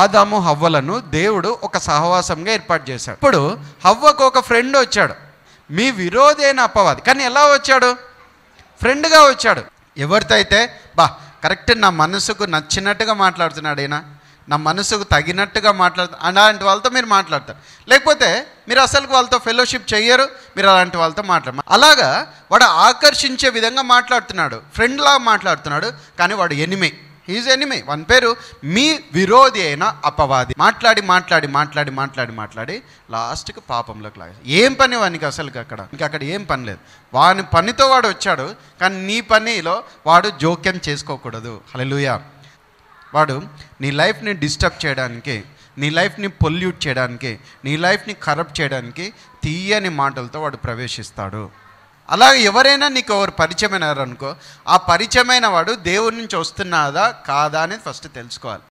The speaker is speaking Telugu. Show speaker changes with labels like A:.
A: ఆదాము హవ్వలను దేవుడు ఒక సహవాసంగా ఏర్పాటు చేశాడు. ఇప్పుడు హవ్వకు ఒక ఫ్రెండ్ వచ్చాడు, మీ విరోధి అయిన అపవాది. కానీ ఎలా వచ్చాడు? ఫ్రెండ్గా వచ్చాడు. ఎవరితో అయితే కరెక్ట్ నా మనసుకు నచ్చినట్టుగా మాట్లాడుతున్నాడు, అయినా నా మనసుకు తగినట్టుగా అలాంటి వాళ్ళతో మీరు మాట్లాడతారు. లేకపోతే మీరు అసలు వాళ్ళతో ఫెలోషిప్ చెయ్యరు, మీరు అలాంటి వాళ్ళతో మాట్లాడరు. అలాగా వాడు ఆకర్షించే విధంగా మాట్లాడుతున్నాడు, ఫ్రెండ్లా మాట్లాడుతున్నాడు, కానీ వాడు ఎనిమి. He's enemy. వాని పేరు మీ విరోధి అయిన అపవాది. మాట్లాడి మాట్లాడి మాట్లాడి మాట్లాడి మాట్లాడి లాస్ట్కి పాపంలోకి లాగా. ఏం పని వానికి అసలుకి అక్కడ ఏం పని లేదు. వాని పనితో వాడు వచ్చాడు, కానీ నీ పనిలో వాడు జోక్యం చేసుకోకూడదు. హల్లెలూయా. వాడు నీ లైఫ్ని డిస్టర్బ్ చేయడానికి, నీ లైఫ్ని పొల్యూట్ చేయడానికి, నీ లైఫ్ని కరప్ట్ చేయడానికి తీయని మాటలతో వాడు ప్రవేశిస్తాడు. అలాగే ఎవరైనా నీకు ఎవరు పరిచయమైనారు అనుకో, ఆ పరిచయమైన వాడు దేవుడి నుంచి వస్తున్నాదా కాదా అనేది ఫస్ట్ తెలుసుకోవాలి.